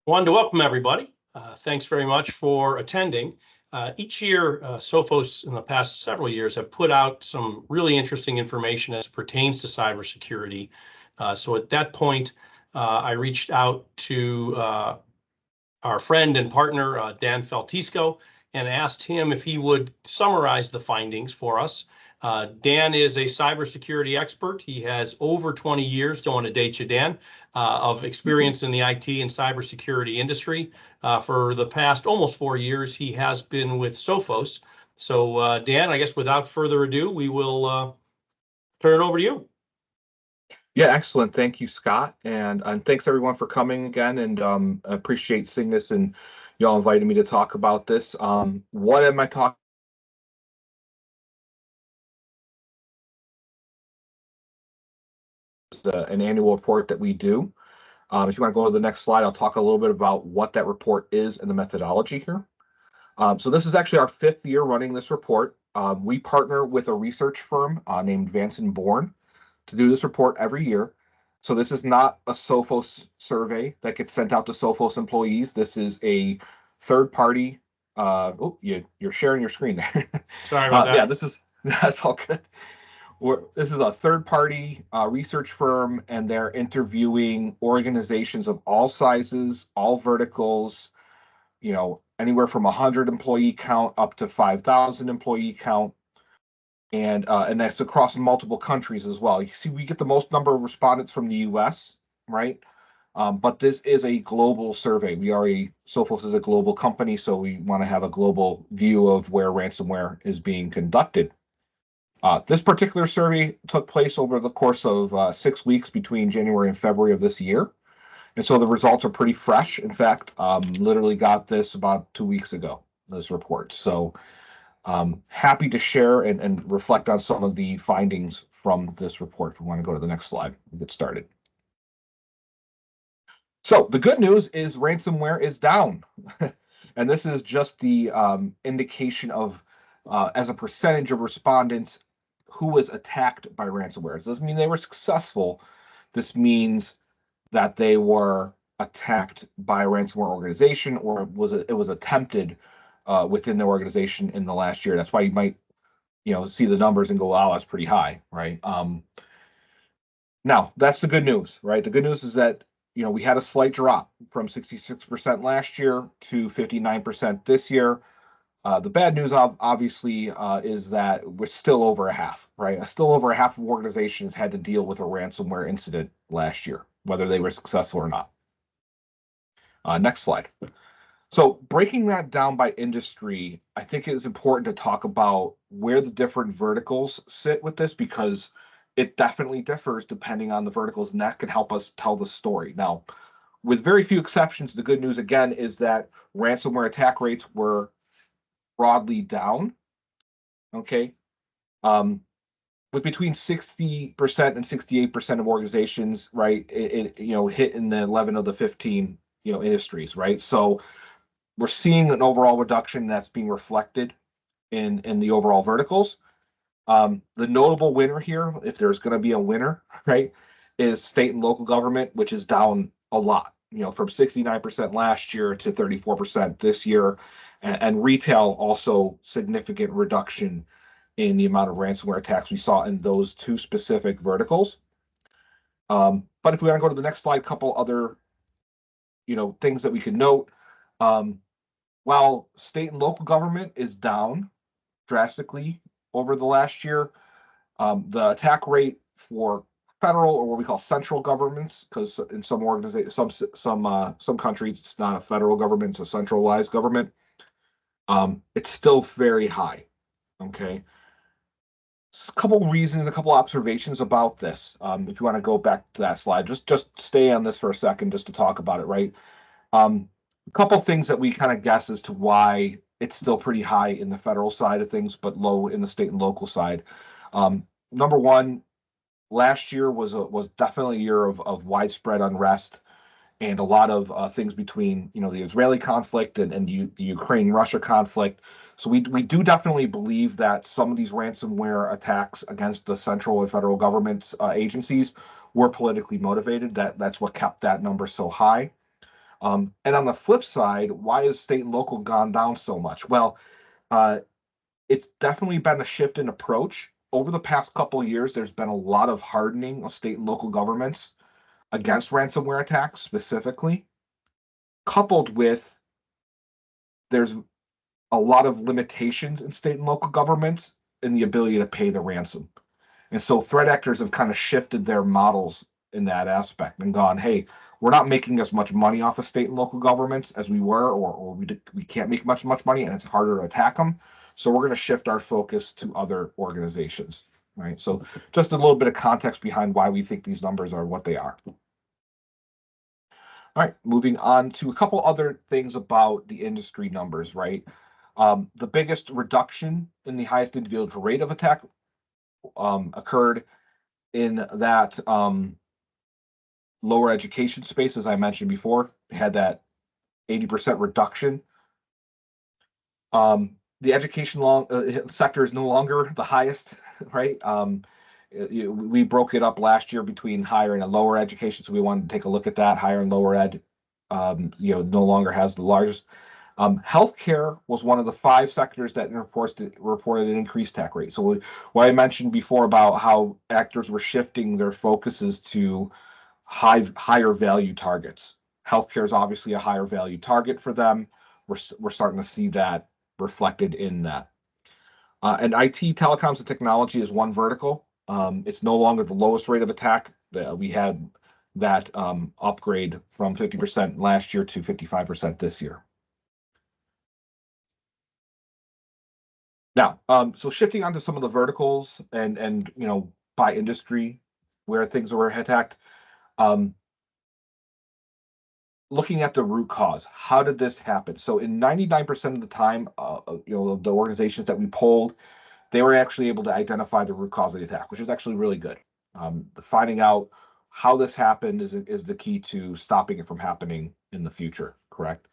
Wanted to welcome everybody. Thanks very much for attending. Each year, Sophos in the past several years have put out some really interesting information as it pertains to cybersecurity. So at that point, I reached out to our friend and partner, Dan Feltisco, and asked him if he would summarize the findings for us. Dan is a cybersecurity expert. He has over 20 years, don't want to date you, Dan, of experience in the IT and cybersecurity industry. For the past almost 4 years, he has been with Sophos. So, Dan, I guess without further ado, we will turn it over to you. Yeah, excellent. Thank you, Scott. And thanks everyone for coming again. And I appreciate seeing this and y'all invited me to talk about this. What am I talking? An annual report that we do. If you want to go to the next slide, I'll talk a little bit about what that report is and the methodology here. So this is actually our 5th year running this report. We partner with a research firm named Vance & Bourne to do this report every year. So this is not a Sophos survey that gets sent out to Sophos employees. This is a third party. You're sharing your screen there. Sorry about that. Yeah, that's all good. This is a third-party research firm, and they're interviewing organizations of all sizes, all verticals, anywhere from 100 employee count up to 5,000 employee count, and that's across multiple countries as well. You see, we get the most number of respondents from the U.S., right? But this is a global survey. Sophos is a global company, so we want to have a global view of where ransomware is being conducted. This particular survey took place over the course of 6 weeks between January and February of this year. And so the results are pretty fresh. In fact, literally got this about 2 weeks ago, this report. So happy to share and reflect on some of the findings from this report. If we want to go to the next slide, we'll get started. So the good news is ransomware is down. And this is just the indication of, as a percentage of respondents, who was attacked by ransomware. It doesn't mean they were successful. This means that they were attacked by a ransomware organization, or it was attempted within the organization in the last year. That's why you might, see the numbers and go, "Wow, that's pretty high," right? Now that's the good news, right? The good news is that we had a slight drop from 66% last year to 59% this year. The bad news, obviously, is that we're still over a half, right? Still over a half of organizations had to deal with a ransomware incident last year, whether they were successful or not. Next slide. So breaking that down by industry, I think it is important to talk about where the different verticals sit with this, because it definitely differs depending on the verticals, and that can help us tell the story. Now, with very few exceptions, the good news, again, is that ransomware attack rates were broadly down, okay? With between 60% and 68% of organizations, right, it hit in the 11 of the 15, industries, right? So we're seeing an overall reduction that's being reflected in the overall verticals. The notable winner here, if there's going to be a winner, right, is state and local government, which is down a lot, from 69% last year to 34% this year. And retail also significant reduction in the amount of ransomware attacks we saw in those two specific verticals. But if we want to go to the next slide, a couple other, things that we can note. While state and local government is down drastically over the last year, the attack rate for federal, or what we call central governments, because in some organizations, some countries, it's not a federal government, it's a centralized government. It's still very high. Okay. A couple reasons, a couple observations about this. If you want to go back to that slide, just stay on this for a second, just to talk about it, right? A couple things that we kind of guess as to why it's still pretty high in the federal side of things, but low in the state and local side. Number one, last year was definitely a year of widespread unrest and a lot of things between the Israeli conflict and the Ukraine-Russia conflict. So we do definitely believe that some of these ransomware attacks against the central and federal government's agencies were politically motivated. That's what kept that number so high. And on the flip side, why is state and local gone down so much? Well, it's definitely been a shift in approach. Over the past couple of years, there's been a lot of hardening of state and local governments against ransomware attacks specifically, coupled with there's a lot of limitations in state and local governments in the ability to pay the ransom. And so threat actors have kind of shifted their models in that aspect and gone, hey, we're not making as much money off of state and local governments as we were, or we can't make much money and it's harder to attack them. So we're going to shift our focus to other organizations, right? So just a little bit of context behind why we think these numbers are what they are. All right, moving on to a couple other things about the industry numbers, right? The biggest reduction in the highest individual rate of attack occurred in that lower education space, as I mentioned before, had that 80% reduction. The education sector is no longer the highest, right? We broke it up last year between higher and lower education, so we wanted to take a look at that. Higher and lower ed, no longer has the largest. Healthcare was one of the 5 sectors that reported an increased attack rate. So what I mentioned before about how actors were shifting their focuses to higher value targets. Healthcare is obviously a higher value target for them. We're starting to see that reflected in that. And IT, telecoms, and technology is one vertical. It's no longer the lowest rate of attack. We had that upgrade from 50% last year to 55% this year. Now, so shifting onto some of the verticals and by industry where things were attacked, looking at the root cause, how did this happen? So in 99% of the time, the organizations that we polled, they were actually able to identify the root cause of the attack, which is actually really good. Finding out how this happened is the key to stopping it from happening in the future, correct?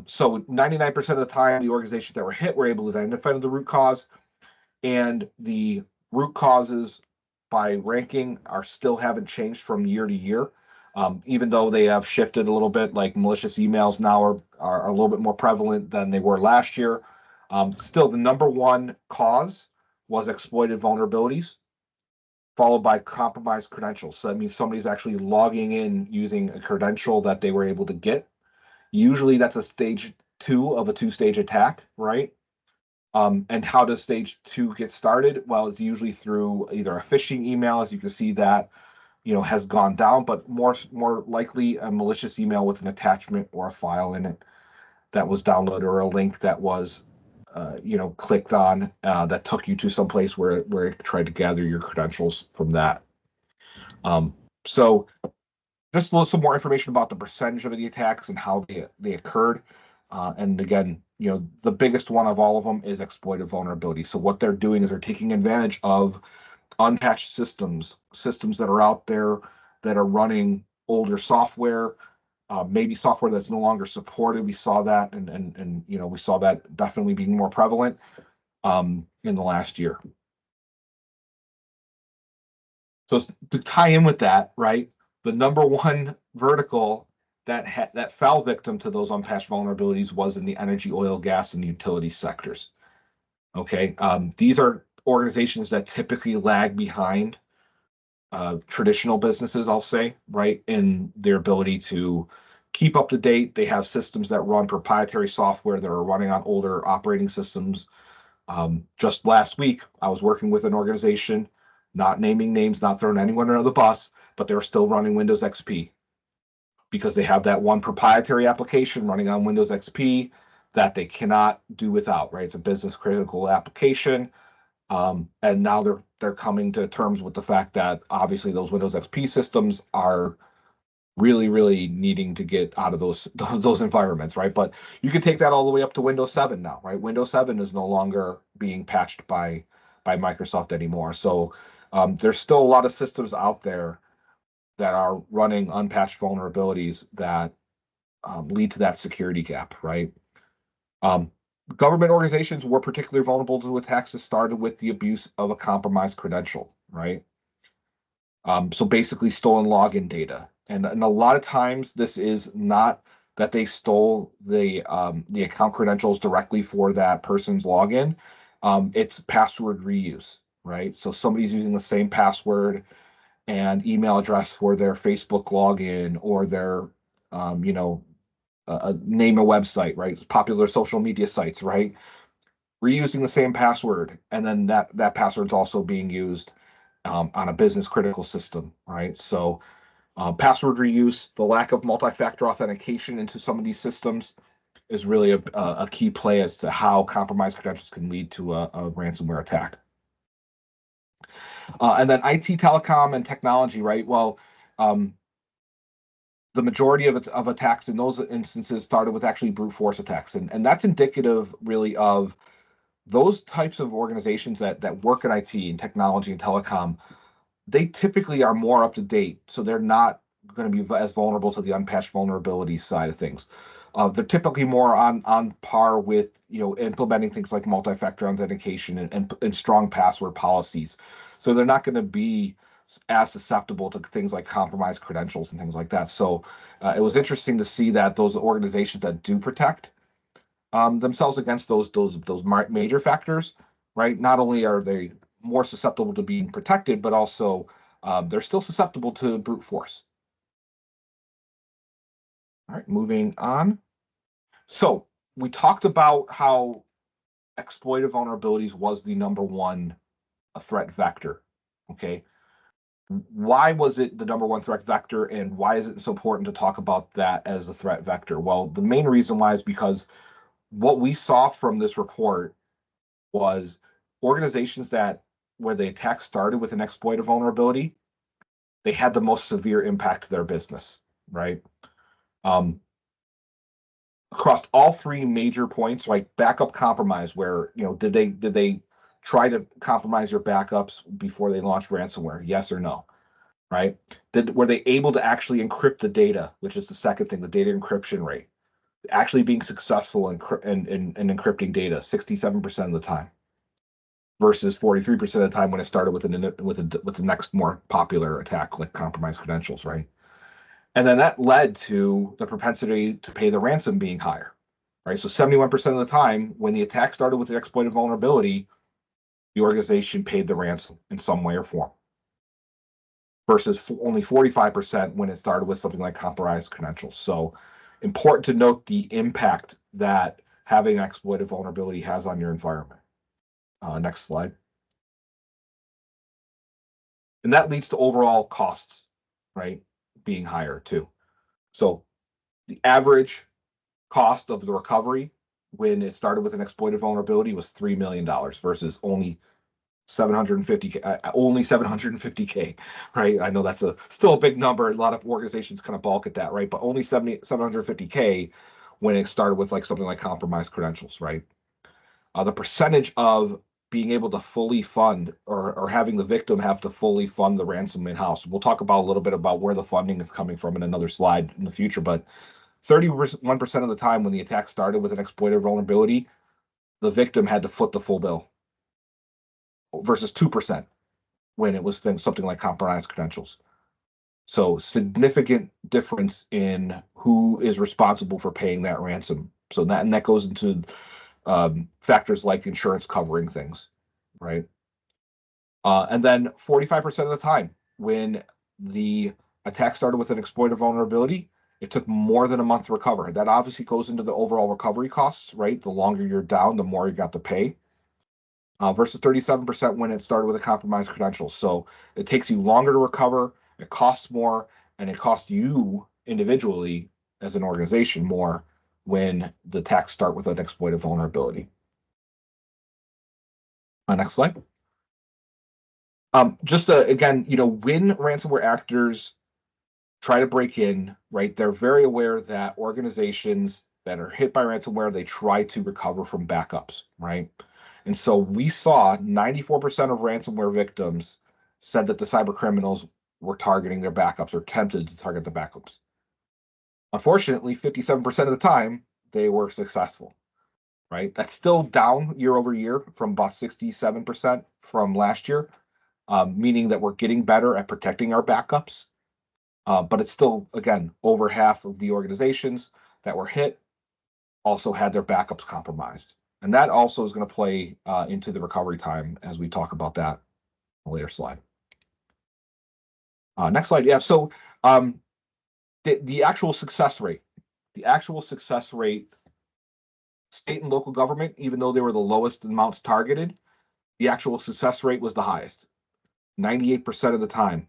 So 99% of the time, the organizations that were hit were able to identify the root cause, and the root causes by ranking still haven't changed from year to year. Even though they have shifted a little bit, like malicious emails now are a little bit more prevalent than they were last year. Still, the number one cause was exploited vulnerabilities, followed by compromised credentials. So that means somebody's actually logging in using a credential that they were able to get. Usually that's a stage 2 of a 2-stage attack, right? And how does stage 2 get started? Well, it's usually through either a phishing email, as you can see that has gone down, but more likely a malicious email with an attachment or a file in it that was downloaded, or a link that was clicked on that took you to some place where it tried to gather your credentials from that. So just some more information about the percentage of the attacks and how they occurred. And again, the biggest one of all of them is exploited vulnerability. So what they're doing is they're taking advantage of unpatched systems that are out there that are running older software, maybe software that's no longer supported. We saw that, and we saw that definitely being more prevalent in the last year. So to tie in with that, right, the number one vertical that fell victim to those unpatched vulnerabilities was in the energy, oil, gas, and utility sectors. Okay, these are organizations that typically lag behind traditional businesses, I'll say, right, in their ability to keep up to date. They have systems that run proprietary software that are running on older operating systems. Just last week, I was working with an organization, not naming names, not throwing anyone under the bus, but they were still running Windows XP because they have that one proprietary application running on Windows XP that they cannot do without, right? It's a business critical application. And now they're coming to terms with the fact that obviously those Windows XP systems are really, really needing to get out of those environments, right? But you can take that all the way up to Windows 7 now, right? Windows 7 is no longer being patched by Microsoft anymore. So there's still a lot of systems out there that are running unpatched vulnerabilities that lead to that security gap, right? Government organizations were particularly vulnerable to attacks that started with the abuse of a compromised credential, right? So basically stolen login data, And a lot of times this is not that they stole the account credentials directly for that person's login. It's password reuse, right? So somebody's using the same password and email address for their Facebook login or their, name a website, right? Popular social media sites, right? Reusing the same password, and then that password's also being used on a business critical system, right? So password reuse, the lack of multi-factor authentication into some of these systems is really a key play as to how compromised credentials can lead to a ransomware attack. And then IT, telecom, and technology, right? Well, the majority of attacks in those instances started with actually brute force attacks, and that's indicative really of those types of organizations that work in IT and technology and telecom. They typically are more up to date, so they're not going to be as vulnerable to the unpatched vulnerability side of things. They're typically more on par with implementing things like multi-factor authentication and strong password policies. So they're not going to be as susceptible to things like compromised credentials and things like that. So it was interesting to see that those organizations that do protect themselves against those major factors, right? Not only are they more susceptible to being protected, but also they're still susceptible to brute force. All right, moving on. So we talked about how exploitive vulnerabilities was the number one threat vector. Okay. Why was it the number one threat vector, and why is it so important to talk about that as a threat vector? Well, the main reason why is because what we saw from this report was organizations that where the attack started with an exploited vulnerability, they had the most severe impact to their business, right? Across all three major points, like backup compromise, where did they try to compromise your backups before they launched ransomware? Yes or no, right? Were they able to actually encrypt the data, which is the second thing, the data encryption rate, actually being successful in encrypting data 67% of the time versus 43% of the time when it started with the next more popular attack like compromised credentials, right? And then that led to the propensity to pay the ransom being higher, right? So 71% of the time when the attack started with an exploited vulnerability, the organization paid the ransom in some way or form versus only 45% when it started with something like compromised credentials. So important to note the impact that having an exploited vulnerability has on your environment. Next slide. And that leads to overall costs, right, being higher too. So the average cost of the recovery when it started with an exploited vulnerability was $3 million versus only 750K, right? I know that's still a big number. A lot of organizations kind of balk at that, right? But only 750K when it started with like something like compromised credentials, right? The percentage of being able to fully fund or having the victim have to fully fund the ransom in-house. We'll talk about a little bit about where the funding is coming from in another slide in the future, but 31% of the time when the attack started with an exploited vulnerability, the victim had to foot the full bill versus 2% when it was something like compromised credentials. So significant difference in who is responsible for paying that ransom. So that goes into factors like insurance covering things, right? And then 45% of the time when the attack started with an exploited vulnerability, it took more than a month to recover. That obviously goes into the overall recovery costs, right? The longer you're down, the more you got to pay. Versus 37% when it started with a compromised credential. So it takes you longer to recover, it costs more, and it costs you individually as an organization more when the attacks start with an exploited vulnerability. Next slide. Again, when ransomware actors try to break in, right, they're very aware that organizations that are hit by ransomware, they try to recover from backups, right? And so we saw 94% of ransomware victims said that the cyber criminals were targeting their backups or attempted to target the backups. Unfortunately, 57% of the time, they were successful, right? That's still down year over year from about 67% from last year, meaning that we're getting better at protecting our backups. But it's still, again, over half of the organizations that were hit also had their backups compromised. And that also is going to play into the recovery time as we talk about that on a later slide. Next slide. Yeah. So the actual success rate, state and local government, even though they were the lowest amounts targeted, the actual success rate was the highest, 98% of the time.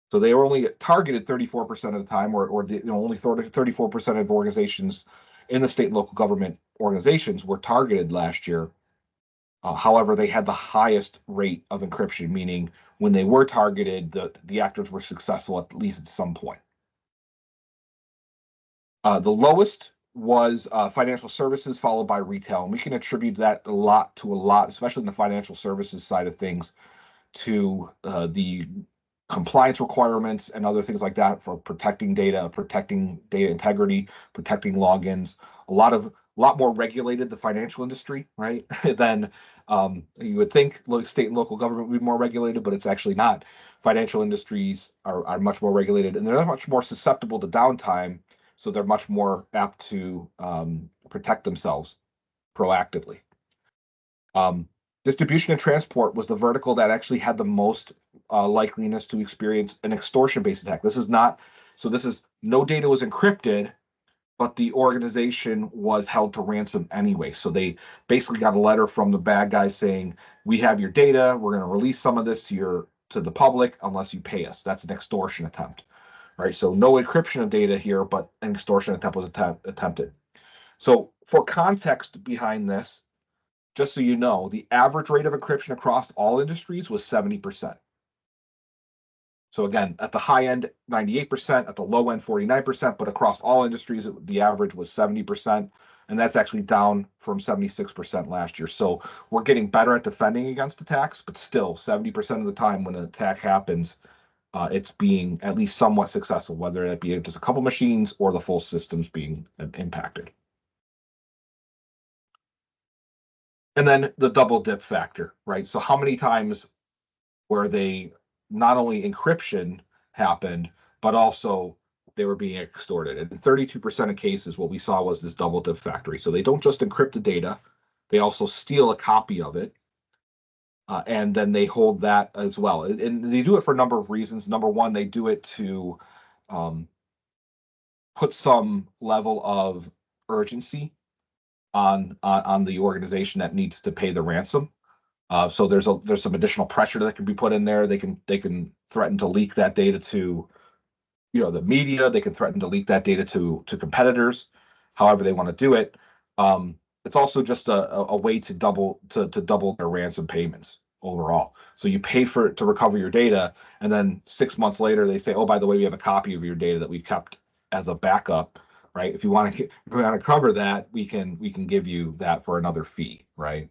So they were only targeted 34% of the time, or only 34% of organizations in the state and local government organizations were targeted last year. However, they had the highest rate of encryption, meaning when they were targeted, the actors were successful at least at some point. The lowest was financial services, followed by retail. And we can attribute that a lot, especially in the financial services side of things, to the compliance requirements and other things like that for protecting data integrity, protecting logins. A lot more regulated, the financial industry, right? than you would think state and local government would be more regulated, but it's actually not. Financial industries are much more regulated, and they're much more susceptible to downtime, so they're much more apt to protect themselves proactively. Distribution and transport was the vertical that actually had the most likeliness to experience an extortion-based attack. This is no data was encrypted, but the organization was held to ransom anyway. So they basically got a letter from the bad guy saying, "We have your data. We're going to release some of this to the public unless you pay us." That's an extortion attempt, right? So no encryption of data here, but an extortion attempt was attempted. So for context behind this, just so you know, the average rate of encryption across all industries was 70%. So again, at the high end, 98%, at the low end, 49%, but across all industries, the average was 70%, and that's actually down from 76% last year. So we're getting better at defending against attacks, but still 70% of the time when an attack happens, it's being at least somewhat successful, whether it be just a couple machines or the full systems being impacted. And then the double dip factor, right? So how many times were they not only encryption happened, but also they were being extorted? And in 32% of cases, what we saw was this double dip factory. So they don't just encrypt the data, they also steal a copy of it. And then they hold that as well. And they do it for a number of reasons. Number one, they do it to put some level of urgency on the organization that needs to pay the ransom. So there's some additional pressure that can be put in there. They can threaten to leak that data to, the media. They can threaten to leak that data to competitors, however they want to do it. It's also just a way to double their ransom payments overall. So you pay to recover your data, and then 6 months later they say, "Oh, by the way, we have a copy of your data that we kept as a backup." Right? If you want to cover that, we can give you that for another fee, right?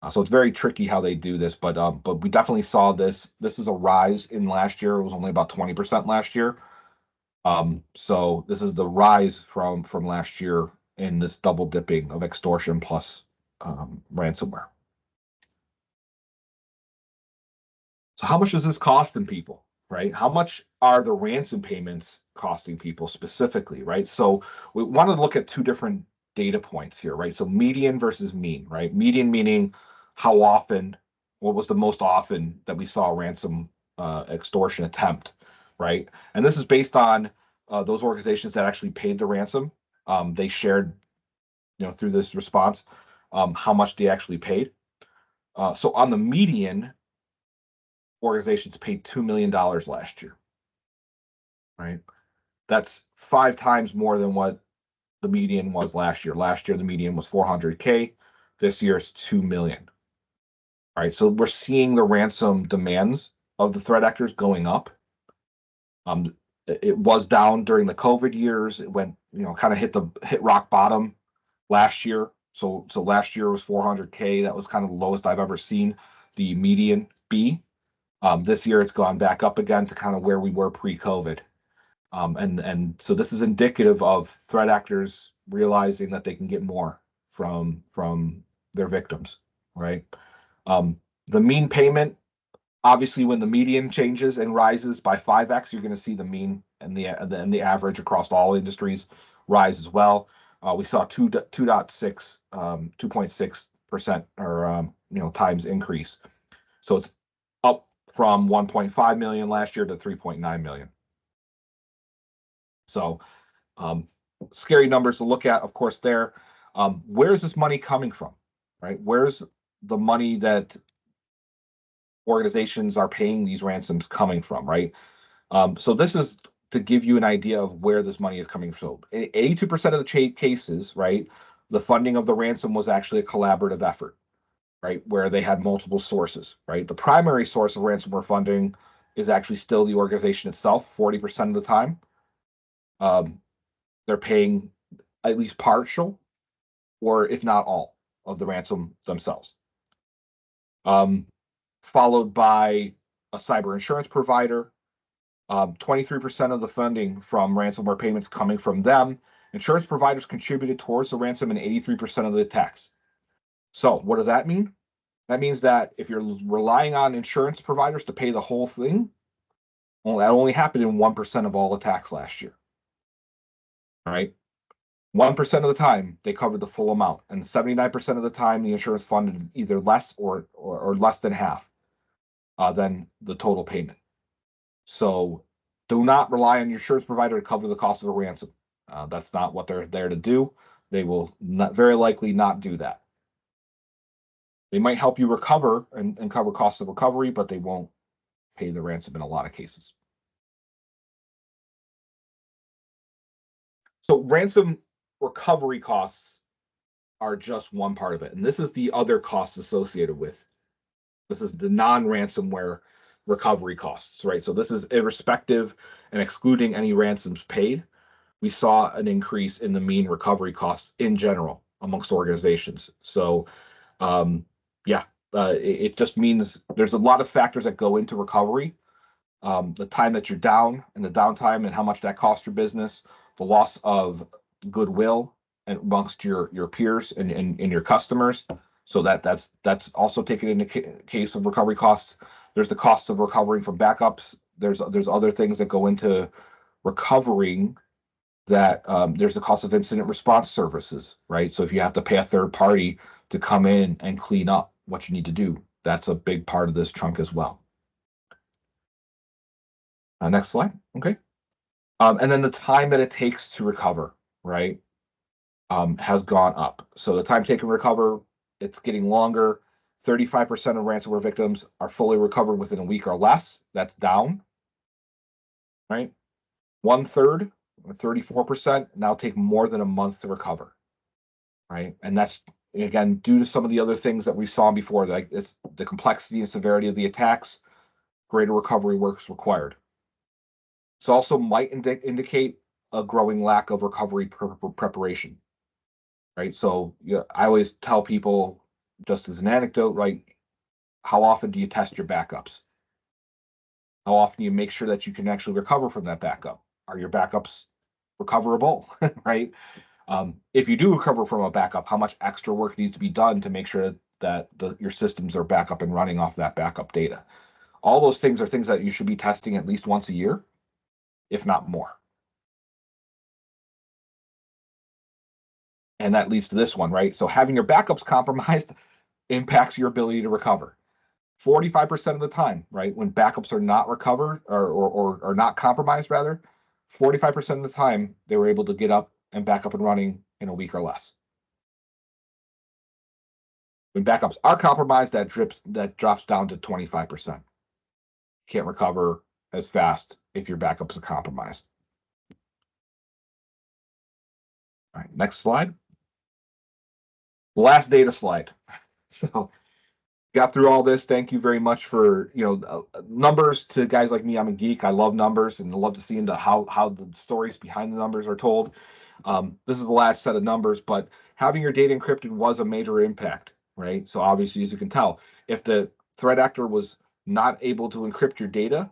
So it's very tricky how they do this, but we definitely saw this. This is a rise in last year. It was only about 20% last year. So this is the rise from last year in this double dipping of extortion plus ransomware. So how much is this costing people, right? How much are the ransom payments costing people specifically, right? So we want to look at two different data points here, right? So median versus mean, right? Median meaning how often, what was the most often that we saw a ransom extortion attempt, right? And this is based on those organizations that actually paid the ransom. They shared, through this response, how much they actually paid. So on the median, organizations paid $2 million last year, right? That's 5 times more than what the median was last year. Last year, the median was 400K. This year, it's 2 million. All right, so we're seeing the ransom demands of the threat actors going up. It was down during the COVID years. It went, kind of hit rock bottom last year. So last year was 400K. That was kind of the lowest I've ever seen the median be. This year, it's gone back up again to kind of where we were pre-COVID. And so this is indicative of threat actors realizing that they can get more from their victims, right? The mean payment Obviously, when the median changes and rises by 5x, you're going to see the mean and the average across all industries rise as well. We saw 2.6% or times increase. So it's up from 1.5 million last year to 3.9 million. So scary numbers to look at, of course, there. Where's this money coming from, right? Where's the money that organizations are paying these ransoms coming from, right? So this is to give you an idea of where this money is coming from. 82% of the cases, right, the funding of the ransom was actually a collaborative effort, right, where they had multiple sources, right? The primary source of ransomware funding is actually still the organization itself, 40% of the time. They're paying at least partial, or if not all, of the ransom themselves. Followed by a cyber insurance provider, 23% of the funding from ransomware payments coming from them. Insurance providers contributed towards the ransom in 83% of the attacks. So what does that mean? That means that if you're relying on insurance providers to pay the whole thing, well, that only happened in 1% of all attacks last year. Right? 1% of the time they covered the full amount, and 79% of the time the insurance funded either less or less than half than the total payment. So do not rely on your insurance provider to cover the cost of a ransom. That's not what they're there to do. They will very likely not do that. They might help you recover and cover costs of recovery, but they won't pay the ransom in a lot of cases. So ransom recovery costs are just one part of it. And this is the other costs associated with. This is the non-ransomware recovery costs, right? So this is irrespective and excluding any ransoms paid. We saw an increase in the mean recovery costs in general amongst organizations. So it just means there's a lot of factors that go into recovery. The time that you're down and the downtime and how much that costs your business, the loss of goodwill amongst your peers and your customers. So that's also taken into case of recovery costs. There's the cost of recovering from backups. There's other things that go into recovering that. There's the cost of incident response services, right? So if you have to pay a third party to come in and clean up what you need to do, that's a big part of this chunk as well. Next slide. Okay. And then the time that it takes to recover, right, has gone up. So the time taken to recover, it's getting longer. 35% of ransomware victims are fully recovered within a week or less. That's down, right? 1/3, 34%, now take more than a month to recover, right? And that's, again, due to some of the other things that we saw before, like it's the complexity and severity of the attacks, greater recovery work is required. This also might indicate a growing lack of recovery preparation, right? So I always tell people, just as an anecdote, right, how often do you test your backups? How often do you make sure that you can actually recover from that backup? Are your backups recoverable, right? If you do recover from a backup, how much extra work needs to be done to make sure that your systems are back up and running off that backup data? All those things are things that you should be testing at least once a year, if not more. And that leads to this one, right? So having your backups compromised impacts your ability to recover. 45% of the time, right, when backups are not recovered or not compromised, rather, 45% of the time they were able to get up and back up and running in a week or less. When backups are compromised, that drops down to 25%. Can't recover as fast if your backups are compromised. All right, next slide. Last data slide. So got through all this. Thank you very much for numbers. To guys like me, I'm a geek. I love numbers and I love to see into how the stories behind the numbers are told. This is the last set of numbers, but having your data encrypted was a major impact, right? So obviously, as you can tell, if the threat actor was not able to encrypt your data,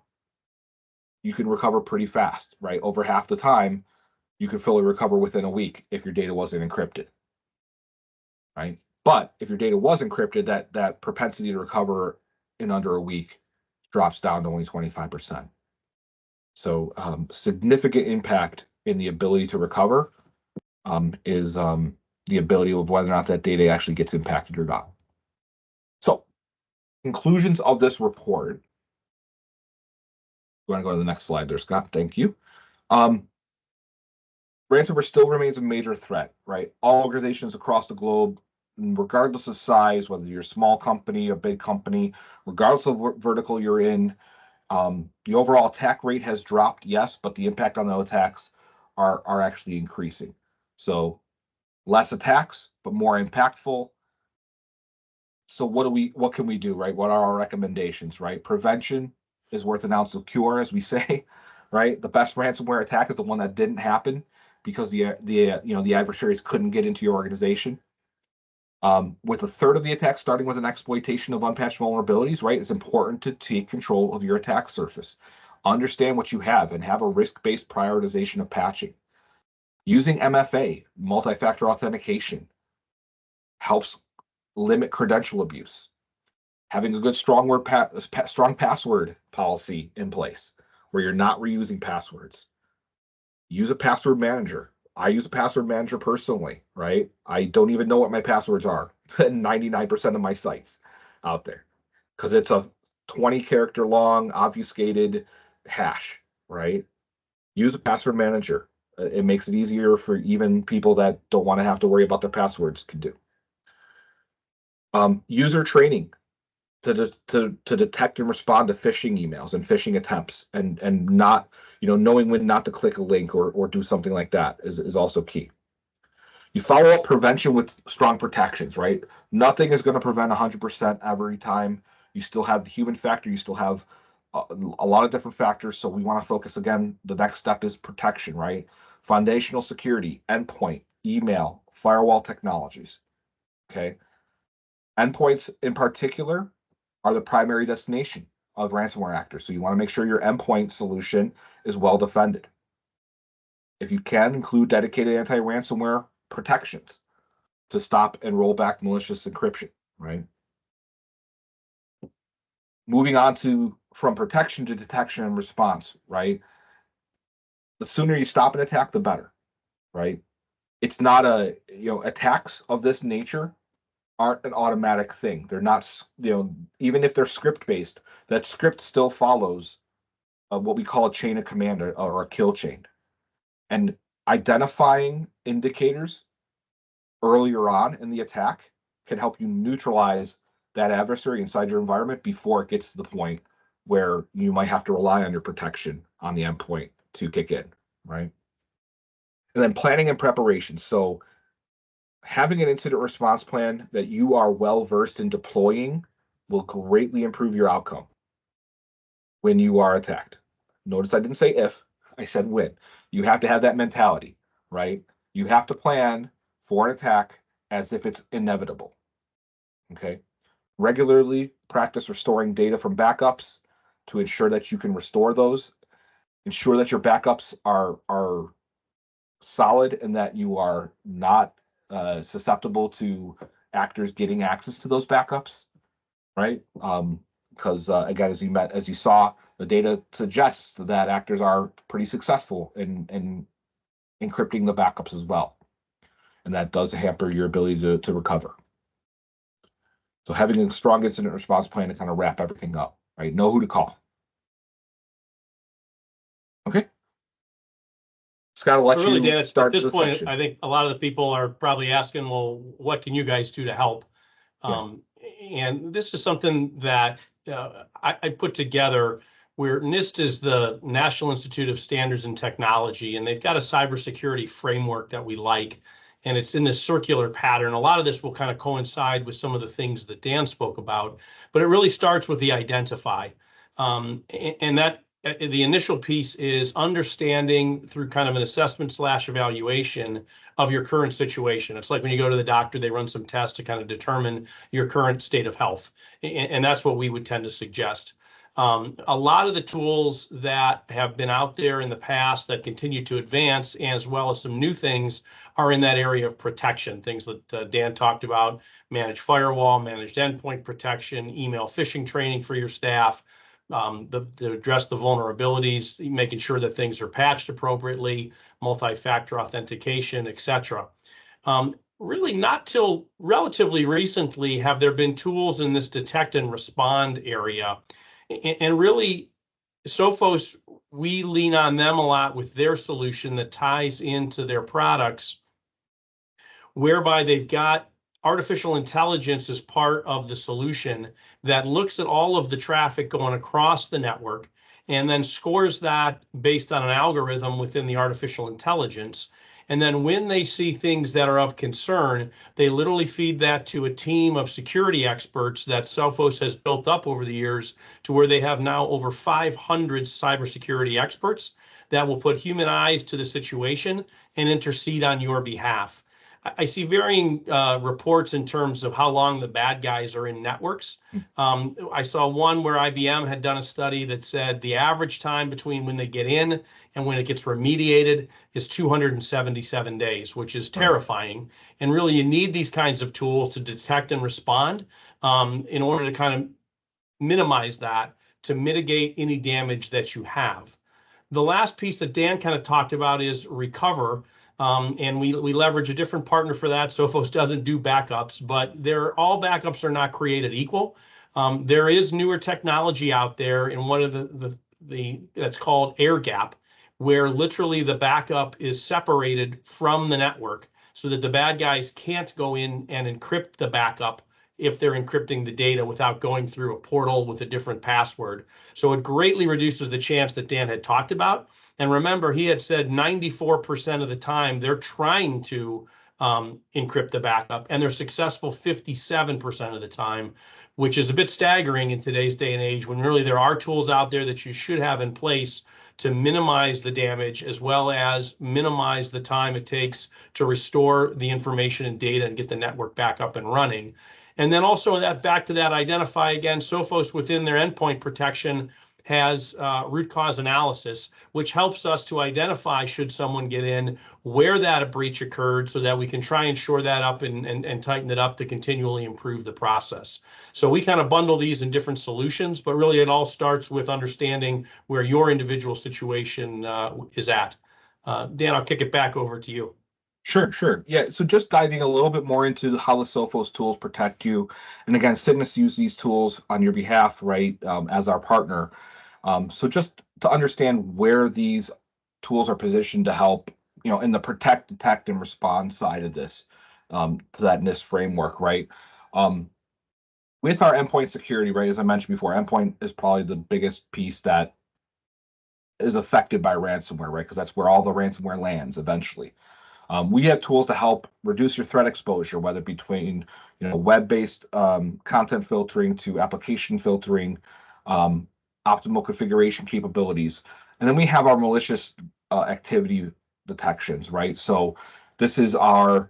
you can recover pretty fast, right? Over half the time, you can fully recover within a week if your data wasn't encrypted, right? But if your data was encrypted, that propensity to recover in under a week drops down to only 25%. So significant impact in the ability to recover is the ability of whether or not that data actually gets impacted or not. So conclusions of this report. You want to go to the next slide there, Scott? Thank you. Ransomware still remains a major threat, right? All organizations across the globe, regardless of size, whether you're a small company, a big company, regardless of what vertical you're in, the overall attack rate has dropped, yes, but the impact on the attacks are actually increasing. So less attacks, but more impactful. So what can we do, right? What are our recommendations, right? Prevention is worth an ounce of cure, as we say, right? The best ransomware attack is the one that didn't happen because the adversaries couldn't get into your organization. With a third of the attacks starting with an exploitation of unpatched vulnerabilities, right? It's important to take control of your attack surface. Understand what you have and have a risk-based prioritization of patching. Using MFA, multi-factor authentication, helps limit credential abuse. Having a good strong password policy in place where you're not reusing passwords. Use a password manager. I use a password manager personally, right? I don't even know what my passwords are 99% of my sites out there because it's a 20-character long obfuscated hash, right? Use a password manager. It makes it easier for even people that don't want to have to worry about their passwords can do. User training to detect and respond to phishing emails and phishing attempts, and not, knowing when not to click a link or do something like that is also key. You follow up prevention with strong protections, right? Nothing is going to prevent 100% every time. You still have the human factor. You still have a lot of different factors. So we want to focus again. The next step is protection, right? Foundational security, endpoint, email, firewall technologies. Okay. Endpoints in particular are the primary destination of ransomware actors. So you want to make sure your endpoint solution is well defended. If you can, include dedicated anti-ransomware protections to stop and roll back malicious encryption, right? Moving on from protection to detection and response, right? The sooner you stop an attack, the better, right? It's not attacks of this nature aren't an automatic thing. They're not, even if they're script based, that script still follows what we call a chain of command or a kill chain. And identifying indicators earlier on in the attack can help you neutralize that adversary inside your environment before it gets to the point where you might have to rely on your protection on the endpoint to kick in, right? And then planning and preparation. So having an incident response plan that you are well versed in deploying will greatly improve your outcome when you are attacked. Notice I didn't say if, I said when. You have to have that mentality, right? You have to plan for an attack as if it's inevitable. Okay. Regularly practice restoring data from backups to ensure that you can restore those. Ensure that your backups are solid and that you are not susceptible to actors getting access to those backups, right? Because again, as you saw, the data suggests that actors are pretty successful in encrypting the backups as well, and that does hamper your ability to recover. So having a strong incident response plan to kind of wrap everything up, right? Know who to call. Okay. Scott, I'll let Really, you Dan, start at this point, section. I think a lot of the people are probably asking, well, what can you guys do to help? And this is something that I put together where NIST is the National Institute of Standards and Technology, and they've got a cybersecurity framework that we like, and it's in this circular pattern. A lot of this will kind of coincide with some of the things that Dan spoke about, but it really starts with the identify. And that the initial piece is understanding through kind of an assessment / evaluation of your current situation. It's like when you go to the doctor, they run some tests to kind of determine your current state of health. And that's what we would tend to suggest. A lot of the tools that have been out there in the past that continue to advance, as well as some new things, are in that area of protection. Things that Dan talked about: managed firewall, managed endpoint protection, email phishing training for your staff, to address the vulnerabilities, making sure that things are patched appropriately, multi-factor authentication, etc. Really not till relatively recently have there been tools in this detect and respond area. And really, Sophos, we lean on them a lot with their solution that ties into their products, whereby they've got artificial intelligence as part of the solution that looks at all of the traffic going across the network and then scores that based on an algorithm within the artificial intelligence. And then when they see things that are of concern, they literally feed that to a team of security experts that Sophos has built up over the years to where they have now over 500 cybersecurity experts that will put human eyes to the situation and intercede on your behalf. I see varying reports in terms of how long the bad guys are in networks. I saw one where IBM had done a study that said the average time between when they get in and when it gets remediated is 277 days, which is terrifying. And really, you need these kinds of tools to detect and respond in order to kind of minimize that, to mitigate any damage that you have. The last piece that Dan kind of talked about is recover. And we leverage a different partner for that. Sophos doesn't do backups, but all backups are not created equal. There is newer technology out there, and one of the that's called air gap, where literally the backup is separated from the network so that the bad guys can't go in and encrypt the backup if they're encrypting the data without going through a portal with a different password. So it greatly reduces the chance that Dan had talked about. And remember, he had said 94% of the time they're trying to encrypt the backup, and they're successful 57% of the time, which is a bit staggering in today's day and age when really there are tools out there that you should have in place to minimize the damage as well as minimize the time it takes to restore the information and data and get the network back up and running. And then also back to that, identify again, Sophos within their endpoint protection has root cause analysis, which helps us to identify should someone get in, where that breach occurred so that we can try and shore that up and tighten it up to continually improve the process. So we kind of bundle these in different solutions, but really it all starts with understanding where your individual situation is at. Dan, I'll kick it back over to you. Sure. Yeah, so just diving a little bit more into how the Sophos tools protect you. And again, Cygnus use these tools on your behalf, right, as our partner. So just to understand where these tools are positioned to help, in the protect, detect, and respond side of this, to that NIST framework, right? With our endpoint security, right, as I mentioned before, endpoint is probably the biggest piece that is affected by ransomware, right? Because that's where all the ransomware lands eventually. We have tools to help reduce your threat exposure, whether between web-based content filtering to application filtering, optimal configuration capabilities, and then we have our malicious activity detections, right? So this is our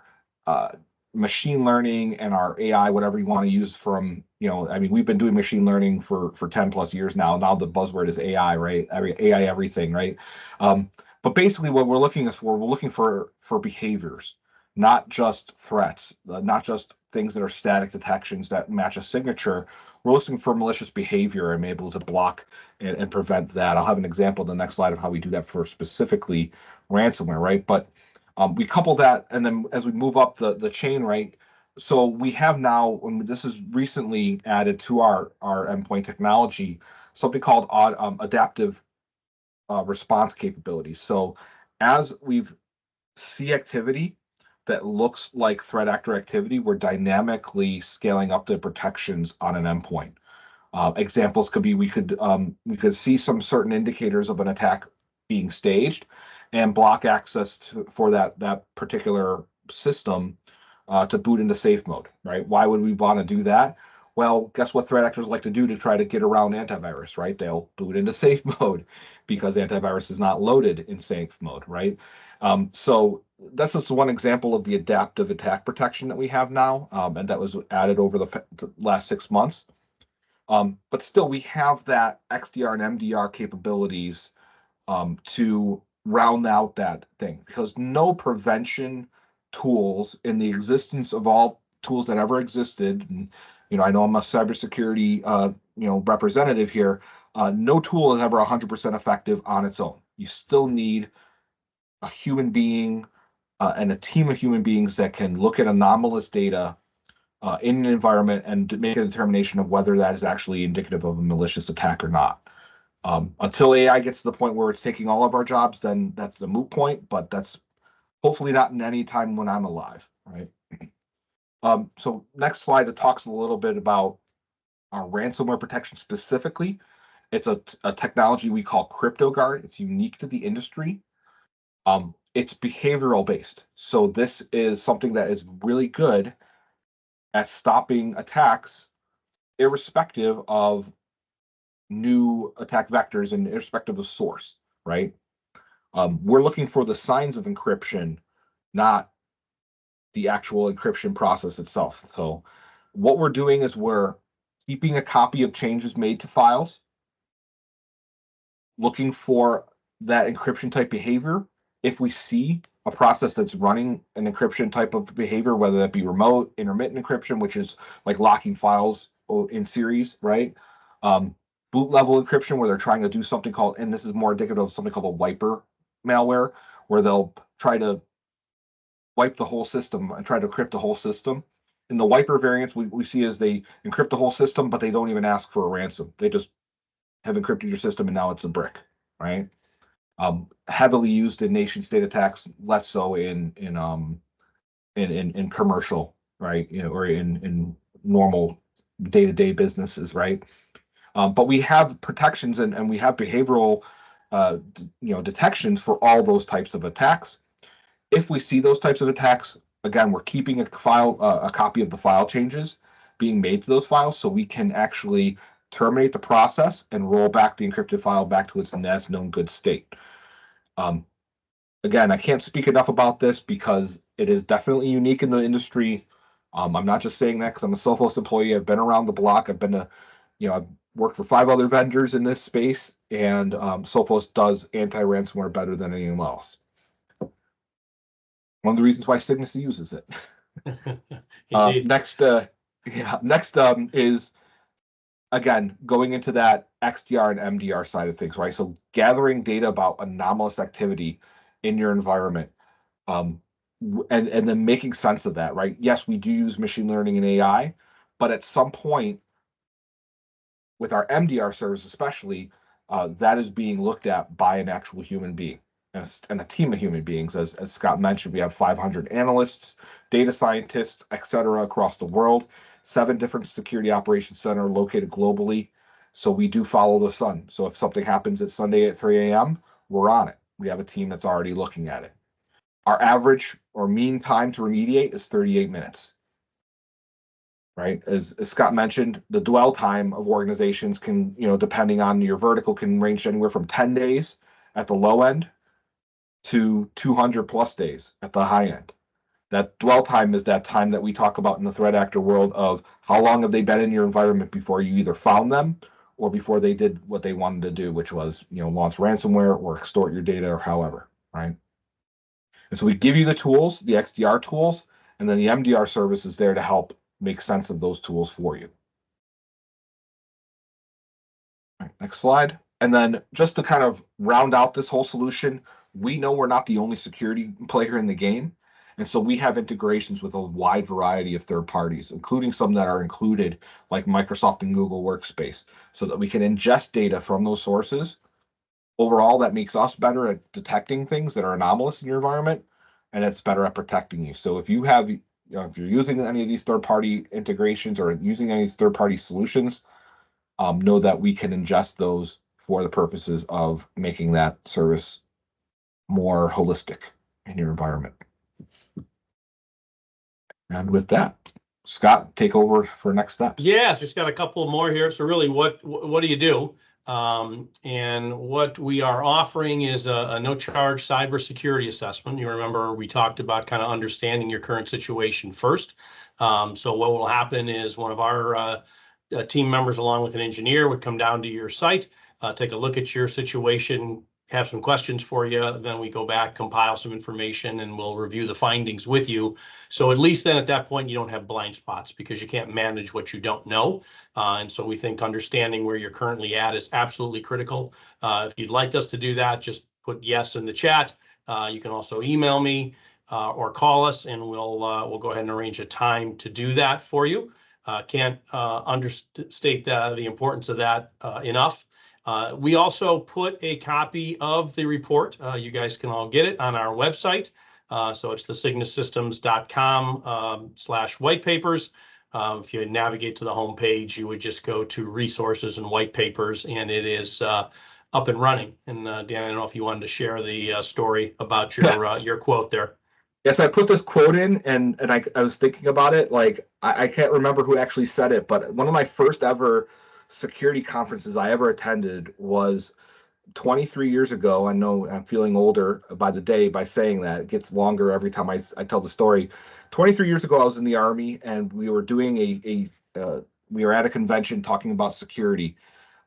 machine learning and our AI, whatever you want to use from, we've been doing machine learning for 10 plus years now. Now the buzzword is AI, right? AI everything, right? But basically what we're looking for behaviors, not just threats, not just things that are static detections that match a signature. We're looking for malicious behavior and able to block and prevent that. I'll have an example in the next slide of how we do that for specifically ransomware, right? But we couple that, and then as we move up the chain, right? So we have now, and this is recently added to our endpoint technology, something called adaptive response capabilities. So as we've see activity that looks like threat actor activity, we're dynamically scaling up the protections on an endpoint. Examples could be we could see some certain indicators of an attack being staged and block access for that particular system to boot into safe mode, right? Why would we want to do that? Well, guess what threat actors like to do to try to get around antivirus, right? They'll boot into safe mode because antivirus is not loaded in safe mode, right? So that's just one example of the adaptive attack protection that we have now, and that was added over the last 6 months. But still, we have that XDR and MDR capabilities to round out that thing, because no prevention tools in the existence of all tools that ever existed, and I know I'm a cybersecurity representative here, No tool is ever 100% effective on its own. You still need a human being and a team of human beings that can look at anomalous data in an environment and make a determination of whether that is actually indicative of a malicious attack or not. Until AI gets to the point where it's taking all of our jobs, then that's the moot point, but that's hopefully not in any time when I'm alive, right? So next slide, it talks a little bit about our ransomware protection specifically. It's a technology we call CryptoGuard. It's unique to the industry. It's behavioral based. So this is something that is really good at stopping attacks irrespective of new attack vectors and irrespective of source, right? We're looking for the signs of encryption, not the actual encryption process itself. So what we're doing is we're keeping a copy of changes made to files, looking for that encryption type behavior. If we see a process that's running an encryption type of behavior, whether that be remote, intermittent encryption, which is like locking files in series, right? Boot level encryption, where they're trying to do something called, and this is more indicative of something called a wiper malware, where they'll try to wipe the whole system and try to encrypt the whole system. In the wiper variants, we see is they encrypt the whole system, but they don't even ask for a ransom. They just have encrypted your system and now it's a brick, right? Heavily used in nation state attacks, less so in commercial, right? Or in normal day-to-day businesses, right? But we have protections and we have behavioral detections for all those types of attacks. If we see those types of attacks, again, we're keeping a copy of the file changes being made to those files, so we can actually terminate the process and roll back the encrypted file back to its as known good state. Again, I can't speak enough about this because it is definitely unique in the industry. I'm not just saying that because I'm a Sophos employee. I've been around the block. I've worked for 5 other vendors in this space, and Sophos does anti-ransomware better than anyone else. One of the reasons why Cygnus uses it. Next is, again, going into that XDR and MDR side of things, right? So gathering data about anomalous activity in your environment, and then making sense of that, right? Yes, we do use machine learning and AI, but at some point, with our MDR service especially, that is being looked at by an actual human being and a team of human beings. As Scott mentioned, we have 500 analysts, data scientists, et cetera, across the world, 7 different security operations centers located globally. So we do follow the sun. So if something happens at Sunday at 3 a.m., we're on it. We have a team that's already looking at it. Our average or mean time to remediate is 38 minutes. Right, as Scott mentioned, the dwell time of organizations can, depending on your vertical, can range anywhere from 10 days at the low end to 200 plus days at the high end. That dwell time is that time that we talk about in the threat actor world of how long have they been in your environment before you either found them or before they did what they wanted to do, which was, launch ransomware or extort your data or however, right? And so we give you the tools, the XDR tools, and then the MDR service is there to help make sense of those tools for you. All right, next slide. And then just to kind of round out this whole solution, we know we're not the only security player in the game. And so we have integrations with a wide variety of third parties, including some that are included like Microsoft and Google Workspace, so that we can ingest data from those sources. Overall, that makes us better at detecting things that are anomalous in your environment, and it's better at protecting you. So if you have, if you're using any of these third-party integrations or using any of these third-party solutions, know that we can ingest those for the purposes of making that service more holistic in your environment. And with that, Scott, take over for next steps. Yes, just got a couple more here. So really, what do you do? And what we are offering is a no-charge cybersecurity assessment. You remember we talked about kind of understanding your current situation first. So what will happen is one of our team members, along with an engineer, would come down to your site, take a look at your situation, have some questions for you. Then we go back, compile some information, and we'll review the findings with you. So at least then at that point, you don't have blind spots because you can't manage what you don't know. And so we think understanding where you're currently at is absolutely critical. If you'd like us to do that, just put yes in the chat. You can also email me or call us, and we'll go ahead and arrange a time to do that for you. Can't understate the importance of that enough. We also put a copy of the report. You guys can all get it on our website. So it's thecygnussystems.com/whitepapers. If you navigate to the home page, you would just go to resources and white papers, and it is up and running. And Dan, I don't know if you wanted to share the story about your quote there. Yes, I put this quote in, and I was thinking about it. Like, I can't remember who actually said it, but one of my first ever security conferences I ever attended was 23 years ago. I know I'm feeling older by the day by saying that. It gets longer every time I tell the story. 23 years ago, I was in the Army, and we were doing we were at a convention talking about security,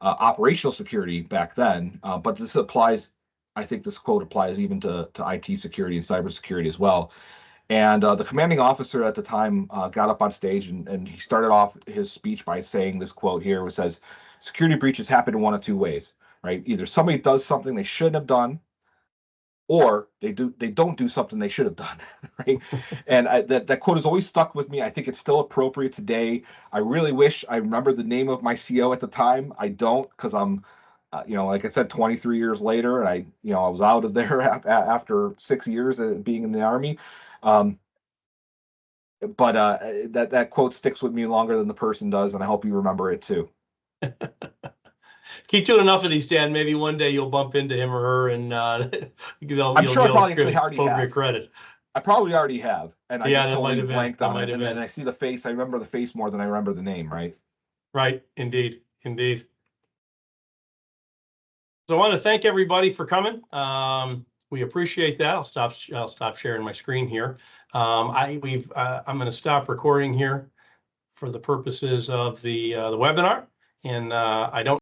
operational security back then. But this applies, I think this quote applies even to IT security and cybersecurity as well. And the commanding officer at the time got up on stage, and he started off his speech by saying this quote here, which says, "Security breaches happen in one of two ways, right? Either somebody does something they shouldn't have done, or they don't do something they should have done," right? And that quote has always stuck with me. I think it's still appropriate today. I really wish I remember the name of my CO at the time. I don't, because I'm, like I said, 23 years later, and I was out of there after 6 years of being in the Army. But that quote sticks with me longer than the person does, and I hope you remember it too. Keep doing enough of these, Dan. Maybe one day you'll bump into him or her, and I'm sure I probably actually already have. Credit. I probably already have, and I just totally blanked on it. And then I see the face. I remember the face more than I remember the name. Right. Right. Indeed. Indeed. So I want to thank everybody for coming. We appreciate that. I'll stop sharing my screen here. I'm going to stop recording here for the purposes of the webinar, and I don't